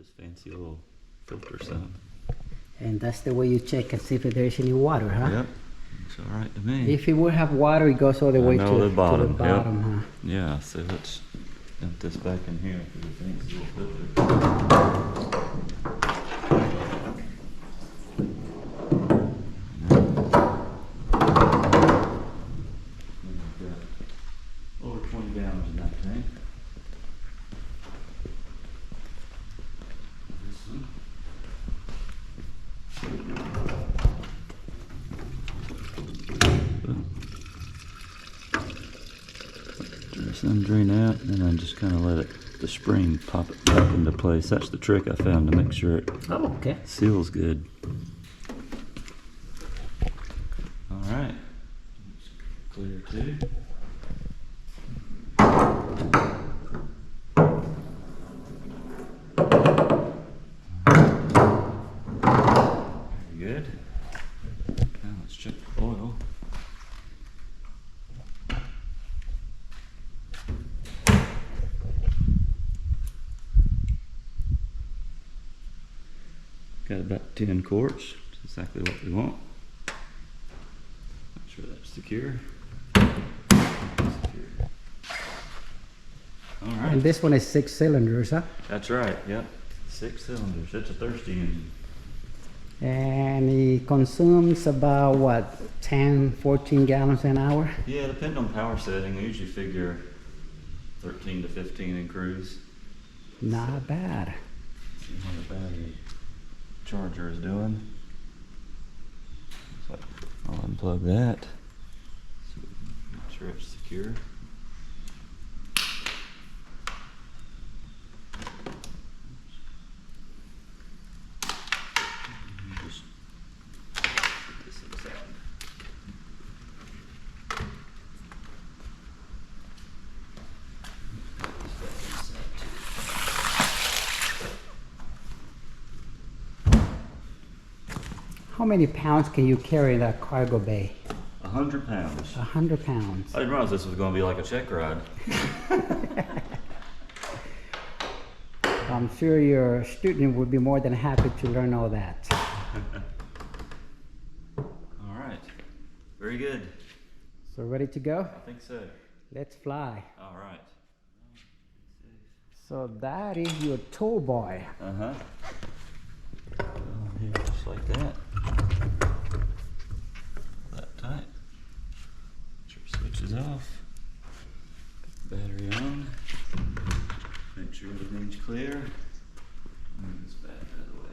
this fancy little filter sound. And that's the way you check and see if there's any water, huh? Yep, looks all right to me. If it would have water, it goes all the way to the bottom. Yep. Huh? Yeah, so let's dump this back in here for the fancy little filter. Over 20 gallons in that tank. This one. Some drain out, and then just kind of let the spring pop it back into place. That's the trick I found to make sure it seals good. All right, clear too. Very good. Now let's check the oil. Got about 10 quarts. That's exactly what we want. Make sure that's secure. All right. And this one is 6 cylinders, huh? That's right. Yep. 6 cylinders. It's a thirsty engine. And it consumes about what, 10, 14 gallons an hour? Yeah, depending on power setting. We usually figure 13 to 15 in cruise. Not bad. See what the battery charger is doing. So I'll unplug that. So make sure it's secure. Just put this inside. How many pounds can you carry in that cargo bay? 100 pounds. 100 pounds. I didn't realize this was going to be like a check ride. I'm sure your student would be more than happy to learn all that. All right. Very good. So ready to go? I think so. Let's fly. All right. So that is your tow boy. Uh-huh. Here, just like that. That tight. Make sure it switches off. Put the battery on. Make sure everything's clear. Move this back out of the way.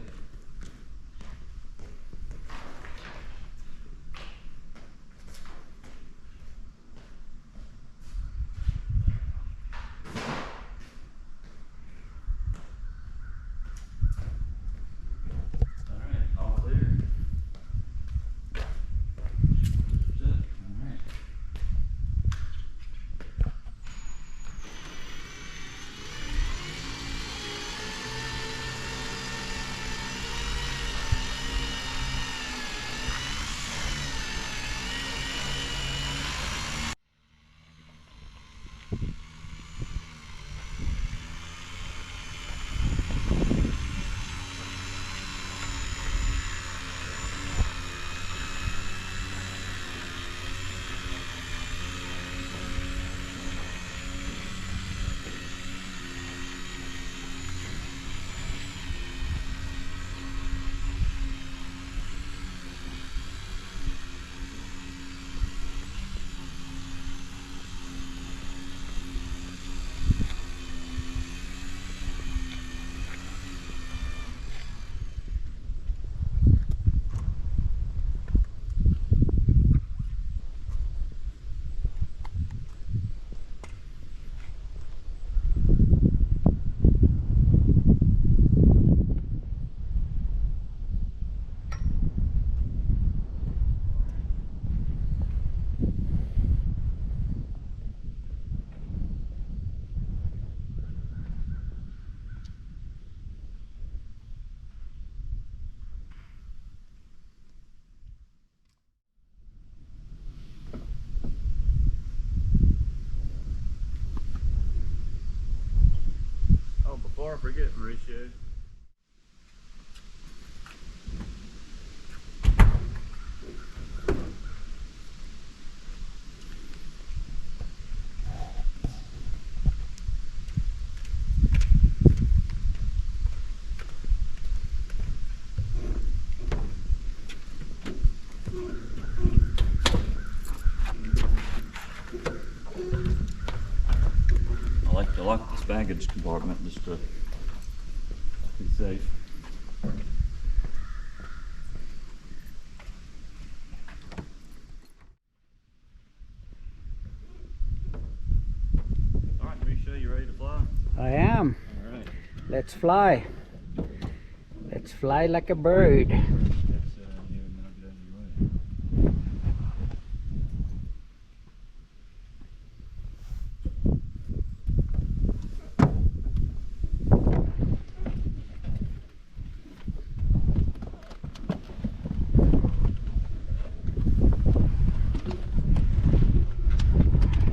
Before I forget, Mauricio, baggage compartment just to be safe. Alright, Risha, you ready to fly? I am. Alright. Let's fly. Let's fly like a bird. Let's here and now get out of your way.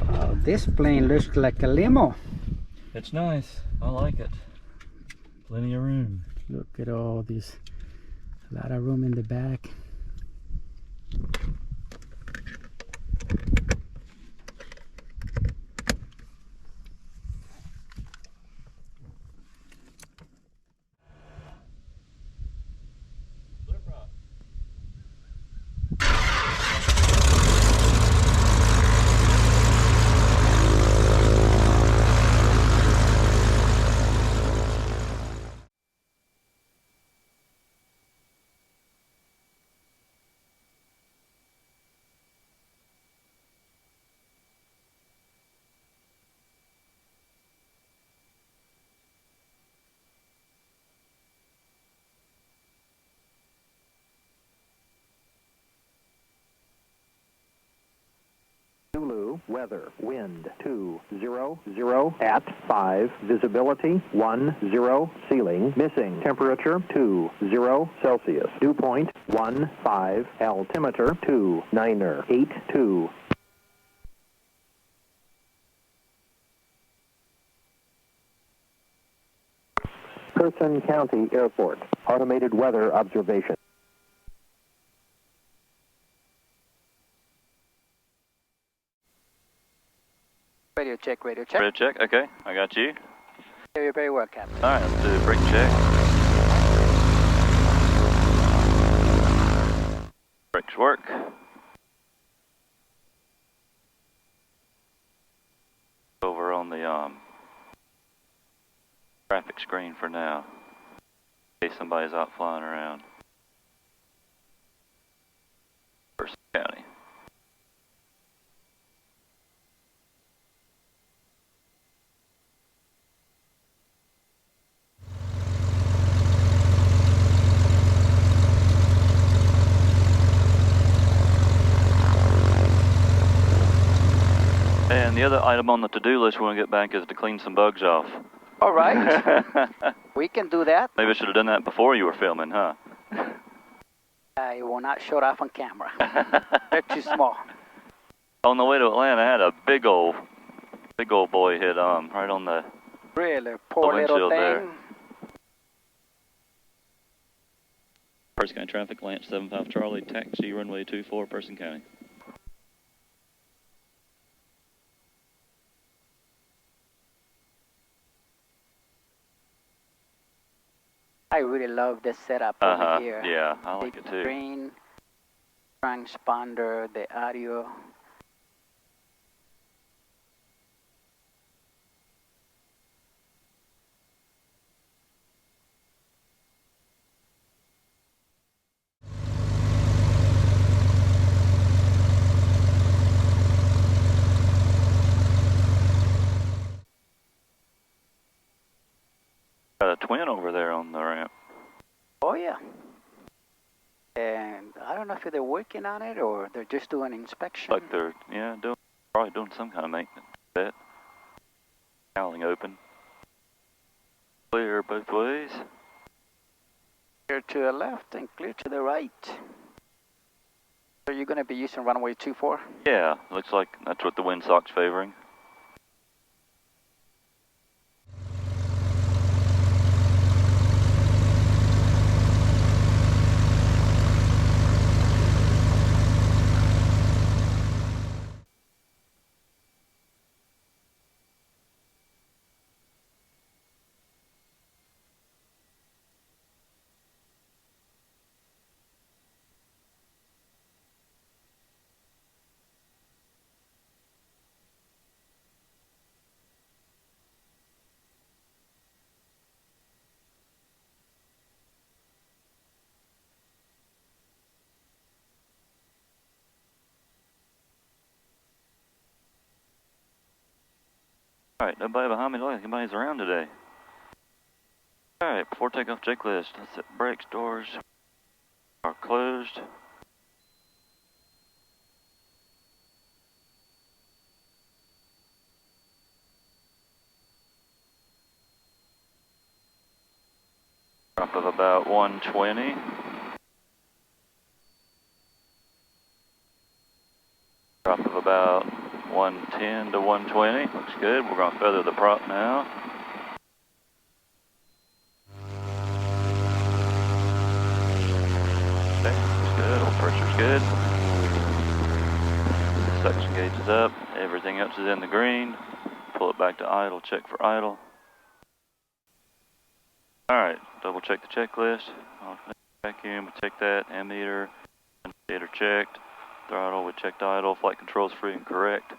Wow, this plane looks like a limo. It's nice. I like it. Plenty of room. Look at all this. A lot of room in the back. Zulu, weather, wind 200 at 5, visibility 10, ceiling, missing, temperature 20 Celsius, dew point 15, altimeter 2982. Person County Airport, automated weather observation. Radio check, radio check. Radio check, okay, I got you. You're very well, Captain. Alright, let's do a brake check. Brakes work. Over on the traffic screen for now, in case somebody's out flying around. Person County. And the other item on the to-do list when we get back is to clean some bugs off. All right. We can do that. Maybe I should have done that before you were filming, huh? I will not show it off on camera. They're too small. On the way to Atlanta, I had a big old boy hit right on the Really, poor little windshield thing. there. Person County traffic, Lance 75 Charlie, taxi runway 24, Person County. I really love this setup over here. Yeah, I like Big it too. Screen, transponder, the audio. Got a twin over there on the ramp. Oh yeah. And I don't know if they're working on it or they're just doing inspection. Like they're, yeah, probably doing some kind of maintenance. Bet. Cowling open. Clear both ways. Clear to the left and clear to the right. So you're going to be using runway 24? Yeah, looks like that's what the windsock's favoring. Alright, nobody behind me. Look like anybody's around today. Alright, before takeoff checklist, let's set brakes, doors are closed. Drop of about 120. Drop of about 110 to 120. Looks good. We're going to feather the prop now. Okay, looks good. Oil pressure's good. Suction gauge is up. Everything else is in the green. Pull it back to idle. Check for idle. Alright, double check the checklist. Vacuum, we check that. Ammeter, indicator checked. Throttle, we checked idle. Flight control's free and correct.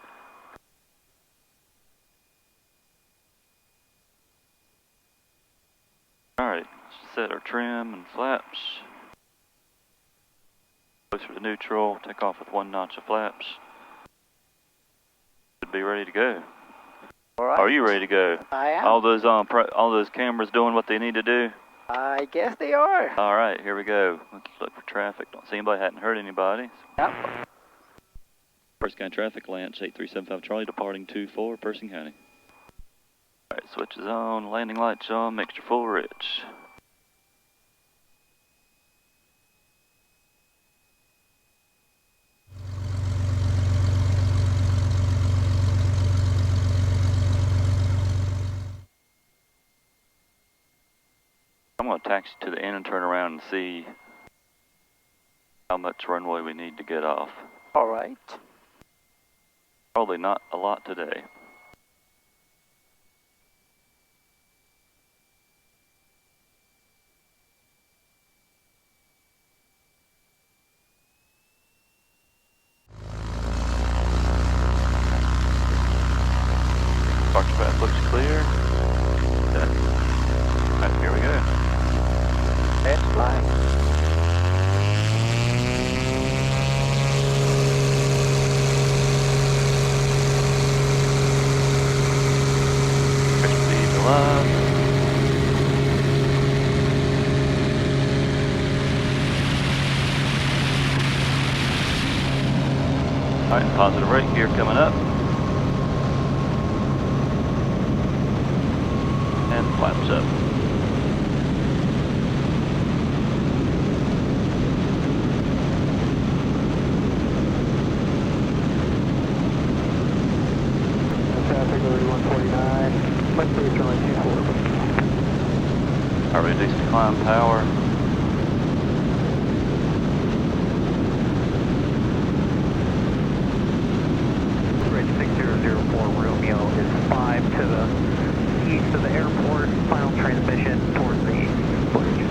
Alright, set our trim and flaps. Closer to neutral, take off with 1 notch of flaps. Should be ready to go. All right. Are you ready to go? I am. All those cameras doing what they need to do? I guess they are. All right, here we go. Let's look for traffic. Don't see anybody, hadn't hurt anybody. Yep. First County traffic, Lance 8375 Charlie, departing 24, Person County. All right, switches on, landing lights on, mixture full rich. I'm going to taxi to the end and turn around and see how much runway we need to get off. All right. Probably not a lot today. Departure path looks clear. All right, here we go. Let's fly. Speed alive. All right, positive rate gear coming up. And flaps up. Traffic over 149. Let's do it runway 24. All right, reduce to climb power. Bridge 6004 Romeo is 5 to the east of the airport. Final transmission towards the bridge.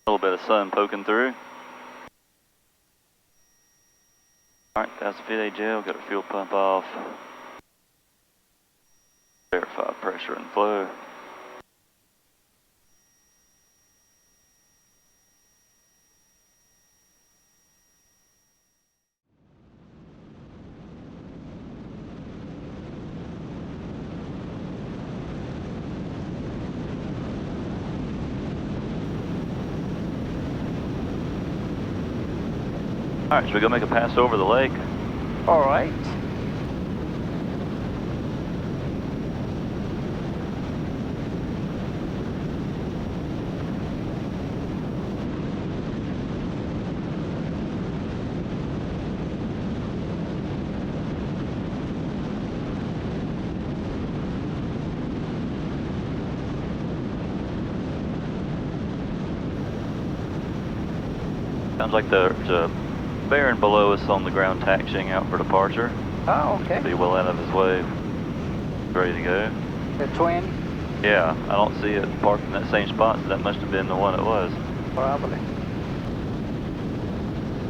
A little bit of sun poking through. Alright, that's the FIDE gel, got a fuel pump off. Verify pressure and flow. Alright, should we go make a pass over the lake? All right. Sounds like the Baron below us on the ground taxiing out for departure. Oh, okay. Be well out of his way. Ready to go. The twin, Yeah, I don't see it parked in that same spot, so that must have been the one it was. probably.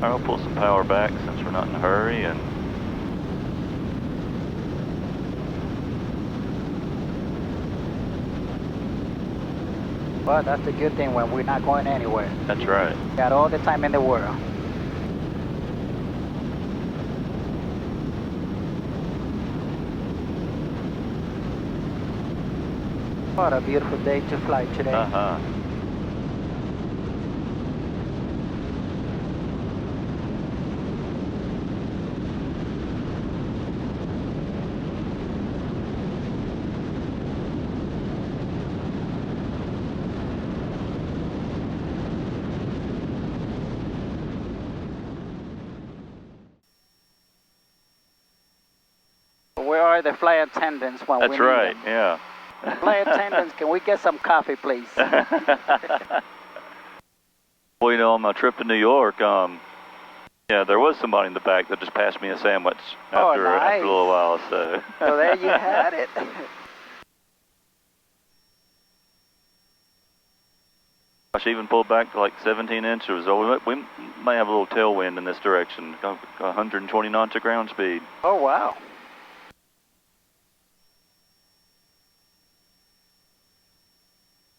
I'll pull some power back since we're not in a hurry, and Well, that's a good thing when we're not going anywhere. that's right. Got all the time in the world. What a beautiful day to fly today. Uh-huh. Where are the flight attendants when we That's need right, them? yeah. Flight attendants, can we get some coffee, please? Well, you know, on my trip to New York, yeah, there was somebody in the back that just passed me a sandwich after, after a little while, so. So there you had it. She even pulled back to like 17 inches. So we may have a little tailwind in this direction. 120 knots of ground speed. Oh, wow.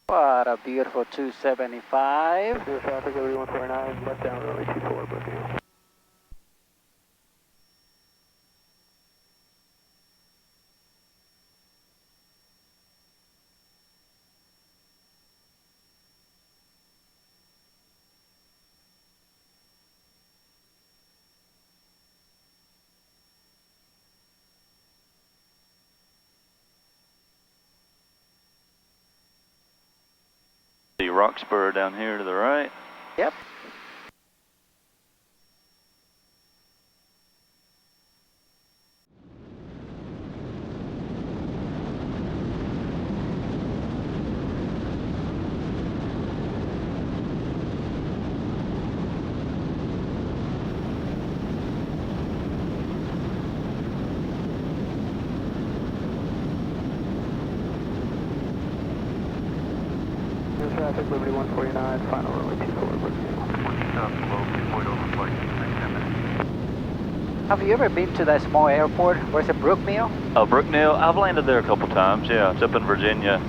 What a beautiful 275. Clear traffic, Liberty 149, left down runway 24, booking. The rock spur down here to the right. Yep. Clear traffic, Liberty 149, final runway 24, booking. Have you ever been to that small airport? Where's it, Brookmeal? Oh, Brookneal. I've landed there a couple times. Yeah, it's up in Virginia.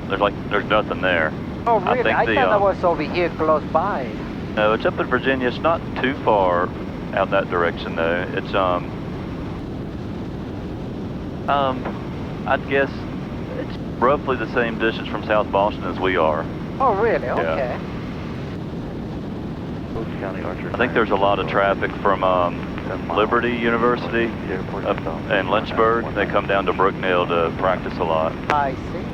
There's nothing there. Oh, really? I think thought that was over here close by. No, it's up in Virginia. It's not too far out that direction though. It's I'd guess it's roughly the same distance from South Boston as we are. Oh, really? Okay. I think there's a lot of traffic from Liberty University and Lynchburg. They come down to Brookneal to practice a lot. I see.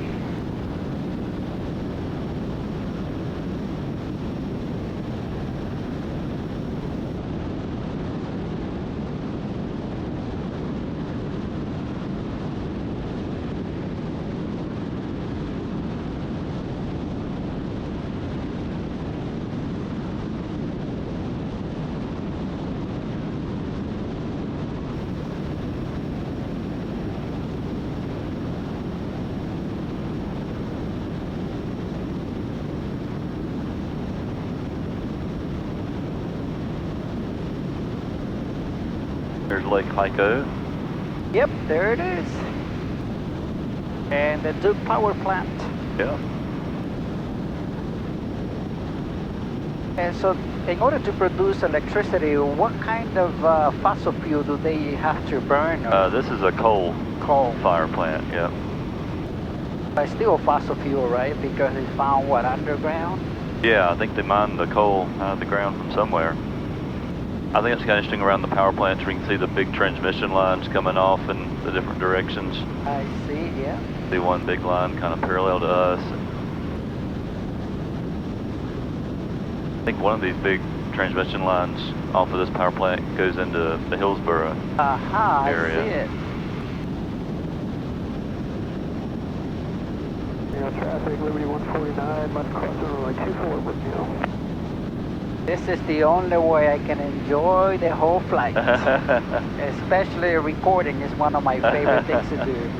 There's Lake Hyco. Yep, there it is. And the Duke power plant. Yeah. And so, in order to produce electricity, what kind of fossil fuel do they have to burn? This is a coal fire plant. Yeah. But still a fossil fuel, right? Because it's found, what, underground? Yeah, I think they mine the coal out of the ground from somewhere. I think it's kind of interesting around the power plants where you can see the big transmission lines coming off in the different directions. I see, yeah. See one big line kind of parallel to us. I think one of these big transmission lines off of this power plant goes into the Hillsboro area. I see it. Traffic, Liberty 149, left crossing runway 24, Brookneal. This is the only way I can enjoy the whole flight. Especially recording is one of my favorite things to do.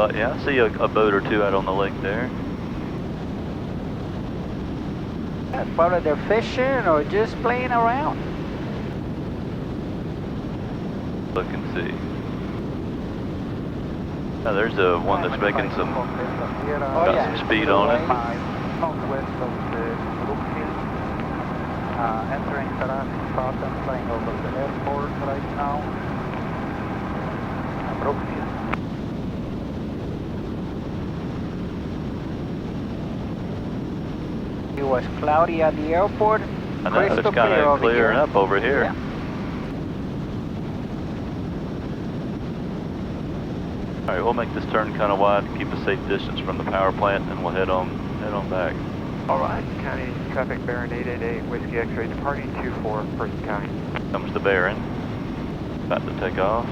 But yeah, I see a boat or two out on the lake there. Yeah, probably they're fishing or just playing around. Look and see. Now there's one that's making some some speed on it. Northwest of the Brookfield. Entering Sarasota, Southern, flying over the airport right now. Brookfield. It was cloudy at the airport. I know, it's kind of clearing up over here. Yeah. All right, we'll make this turn kind of wide to keep a safe distance from the power plant, and we'll head on back. All right, County traffic bearing 888, Whiskey X-ray departing 24, Person County. Comes the bearing. About to take off.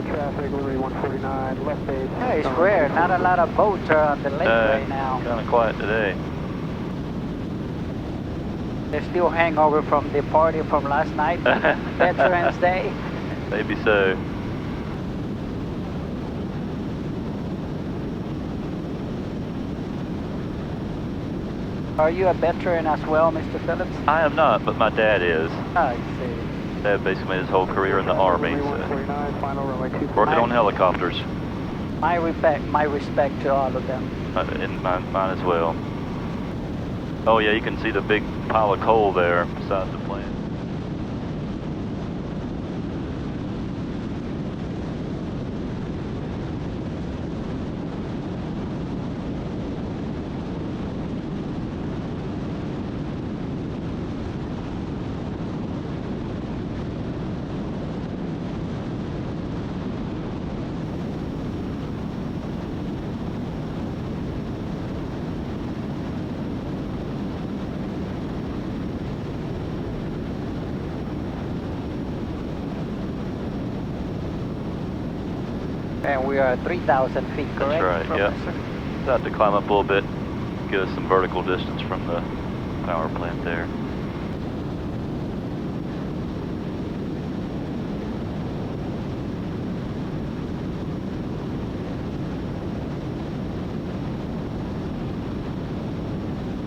Traffic, Liberty 149, left base. Yeah, it's rare. Not a lot of boats are on the lake right now. Kind of quiet today. There's still hangover from the party from last night, Veterans Day. Maybe so. Are you a veteran as well, Mr. Phillips? I am not, but my dad is. I see. Dad basically made his whole career in the Army, so working on helicopters. My respect to all of them. And mine as well. Oh yeah, you can see the big pile of coal there beside the plant. And we are at 3,000 feet, correct? That's right, yeah. About to climb up a little bit, get us some vertical distance from the power plant there.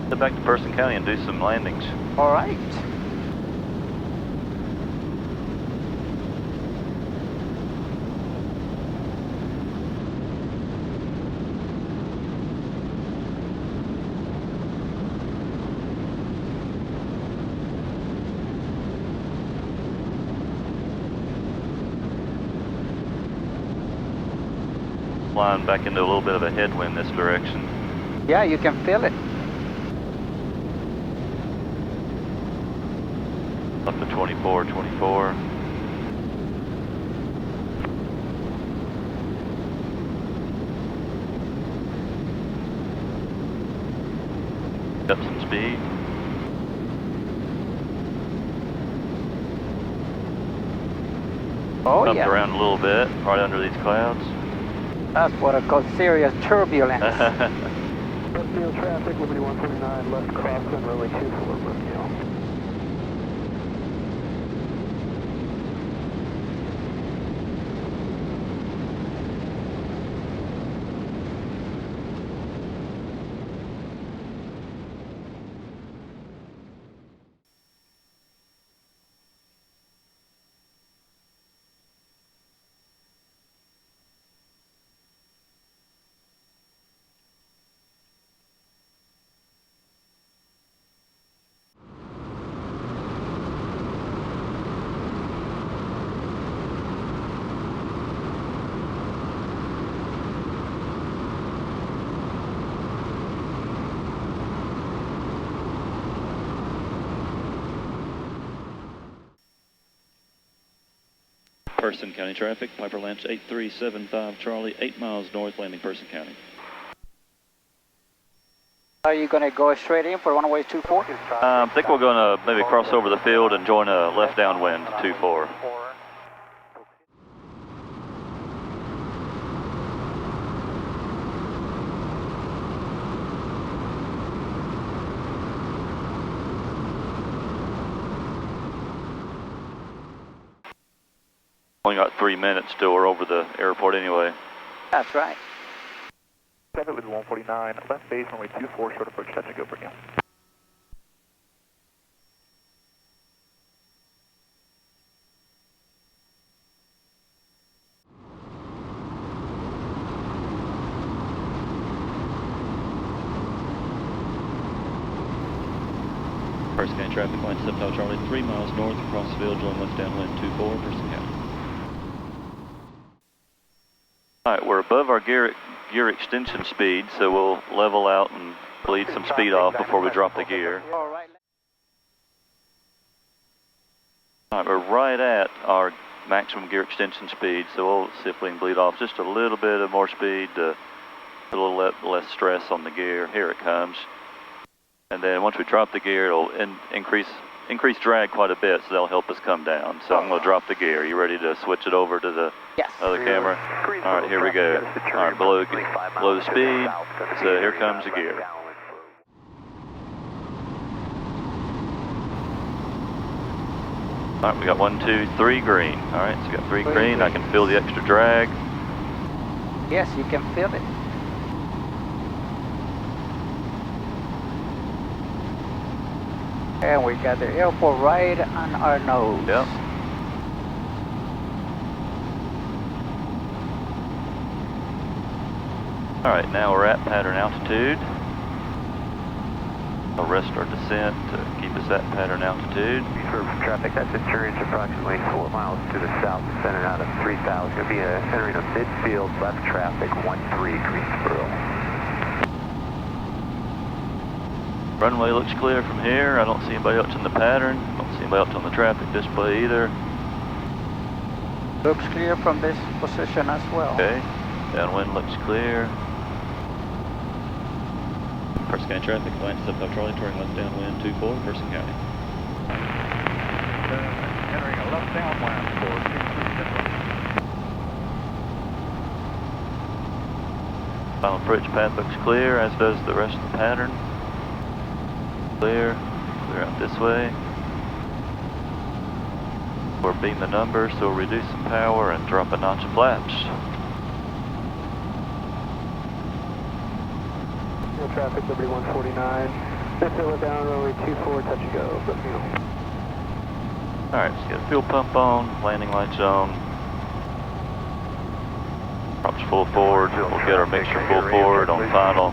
Head back to Person County and do some landings. All right. Flying back into a little bit of a headwind this direction. Yeah, you can feel it. Up to 24, 24. Up some speed. Oh, Up yeah. around a little bit, right under these clouds. That's what I call serious turbulence. Westfield traffic, Liberty 149, left crossing, runway 24, Brookfield. Person County traffic, Piper Lance 8375 Charlie, 8 miles north, landing Person County. Are you going to go straight in for runway 24? I think we're going to maybe cross over the field and join a left downwind 24. Only got 3 minutes till we're over the airport anyway. That's right. 7 with 149, left base, runway 24, short approach, touch and go, bring you. First county traffic, line 7 Hotel Charlie, 3 miles north across the field, join left downwind 24, Person County. Alright, we're above our gear extension speed, so we'll level out and bleed some speed off before we drop the gear. All right. Alright, we're right at our maximum gear extension speed, so we'll see if we can bleed off just a little bit of more speed to put a little less stress on the gear. Here it comes. And then once we drop the gear, it'll increase drag quite a bit, so that'll help us come down. So I'm going to drop the gear. You ready to switch it over to the other camera? All right, here we go. All right, below the speed. So here comes the gear. All right, we got 1, 2, 3 green. All right, so we got 3 green. I can feel the extra drag. Yes, you can feel it. And we got the airport right on our nose. Yep. All right, now we're at pattern altitude. I'll rest our descent to keep us at pattern altitude. For traffic, that's Centurion's approximately 4 miles to the south, centered out of 3,000. It'll be entering a midfield left traffic 13 Greensboro. Runway looks clear from here. I don't see anybody else in the pattern. Don't see anybody else on the traffic display either. Looks clear from this position as well. Okay, downwind looks clear. Person County traffic, line 7 Charlie, turning left downwind 24, Person County. Entering a left downwind for 237. Final approach path looks clear, as does the rest of the pattern. Clear out this way. We're beating the numbers, so we'll reduce some power and drop a notch of flaps. Traffic, Liberty 149. Midfield down, runway 24, touch and go. Alright, let's get a fuel pump on, landing lights on. Props full forward. We'll get our mixture full forward on final.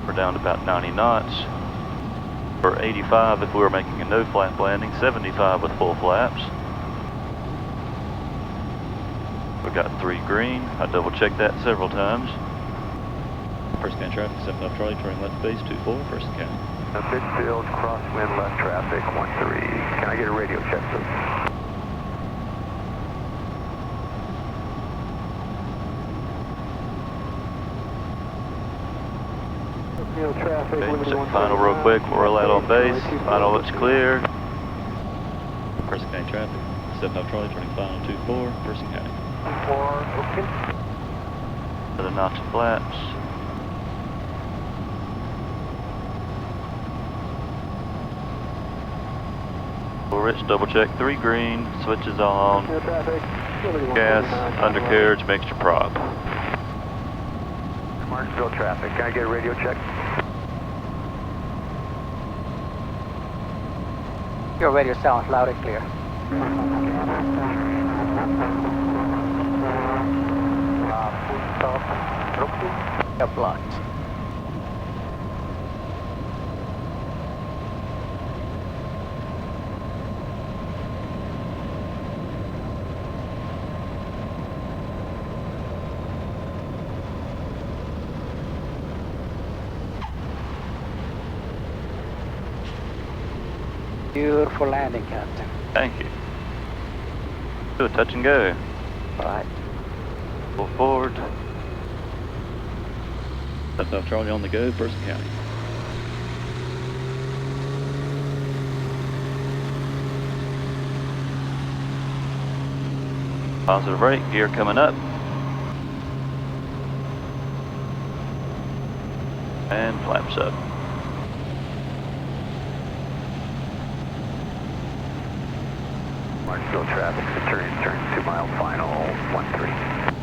We're down to about 90 knots. Or 85 if we were making a no flap landing, 75 with full flaps. We got 3 green. I double checked that several times. First County traffic, 7 Charlie, turning left base 24, First County. Midfield, crosswind, left traffic 13. Can I get a radio check, please? Okay, check final real quick. We're all out on base. Final looks clear. Person County traffic. 7 Charlie turning final 24, Person County. Okay. Another notch of flaps. Full rich double check, 3 green, switches on. Gas, undercarriage, mixture prop. Martinsville traffic. Can I get a radio check? Your radio sounds loud and clear. You're blocked. Beautiful landing, Captain. Thank you. Do a touch and go. Right. Pull forward. South Charlie on the go, Person County. Positive rate, gear coming up. And flaps up. Marshville traffic, turn 2 mile final, 13.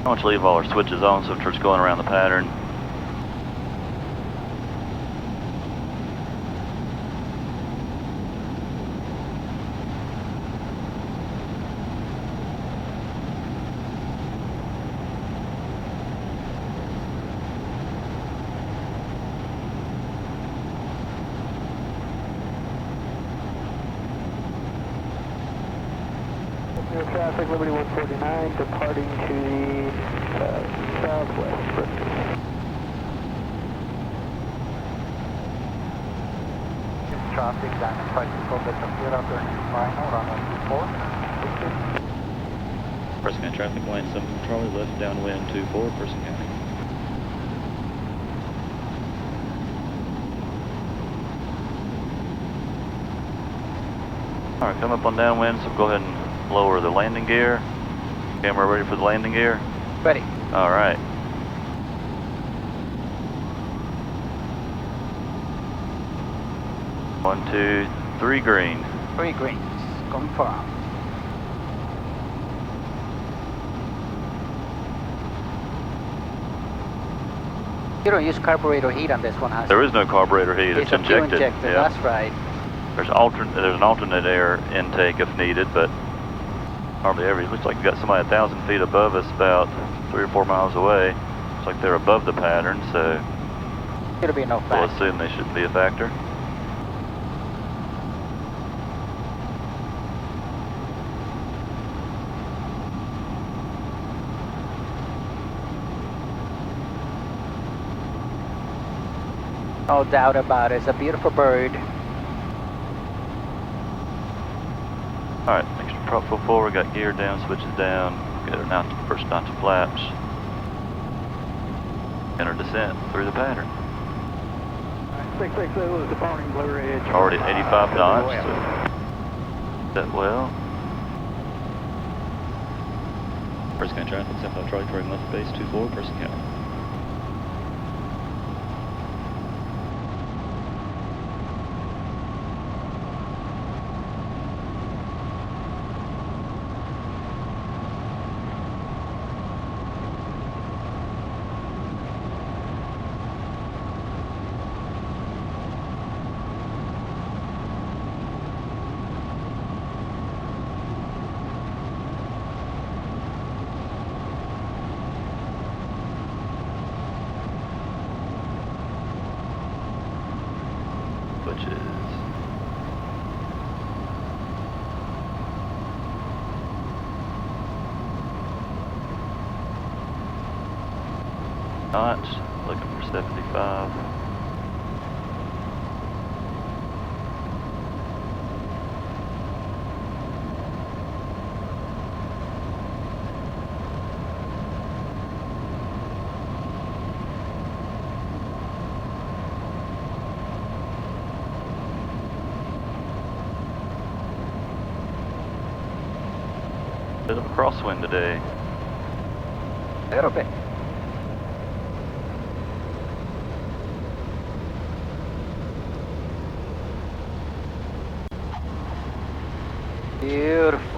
I want you to leave all our switches on so it's going around the pattern. Traffic, Liberty 149, departing to the southwest. Traffic, Diamond 524, the computer turning final, runway 24. Person County traffic, lane 7 Charlie, left downwind 24, Person County. Alright, come up on downwind, so go ahead and lower the landing gear. Camera ready for the landing gear? Ready. Alright. One, two, three green. 3 greens. Confirm. You don't use carburetor heat on this one, huh? There is no carburetor heat, It's a fuel injected. injector, Yeah. that's right. There's an alternate air intake if needed, but hardly ever. It looks like you got somebody 1,000 feet above us, about 3 or 4 miles away. Looks like they're above the pattern, so It'll be no we'll factor. assume they shouldn't be a factor. No doubt about it. It's a beautiful bird. Alright, extra prop full forward, got gear down, switches down, got our first notch of flaps. And our descent through the pattern. 660 is departing Blue Ridge. Already at 85 knots, so that well. Person County traffic, 75 Charlie, turning left base 24, Person County. Switches. Notch, looking for 75. Bit of a crosswind today. A little bit. Beautiful.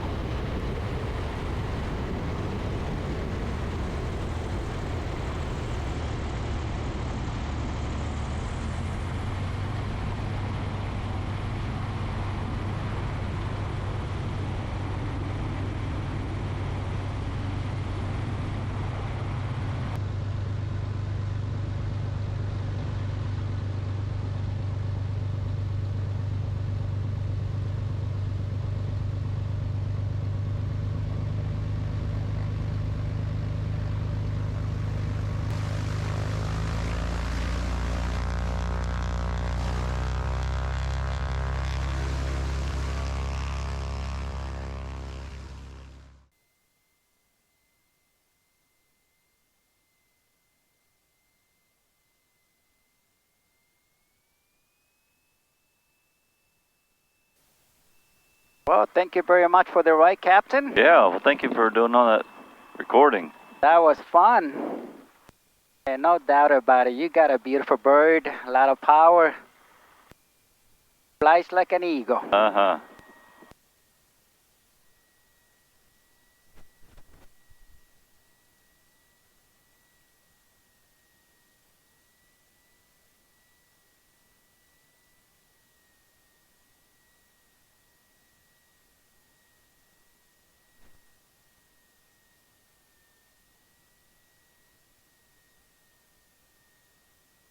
Well, thank you very much for the ride, Captain. Yeah, well, thank you for doing all that recording. That was fun. And no doubt about it, you got a beautiful bird, a lot of power. Flies like an eagle. Uh-huh.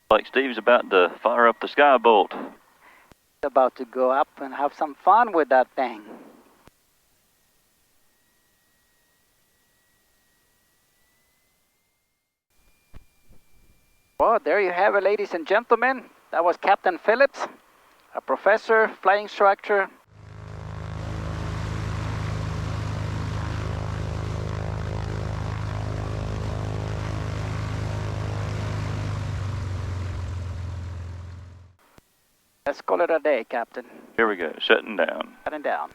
Like Steve's about to fire up the Skybolt. About to go up and have some fun with that thing. Well, there you have it, ladies and gentlemen. That was Captain Phillips, a professor, flying instructor. Let's call it a day, Captain. Here we go, shutting down. Shutting down.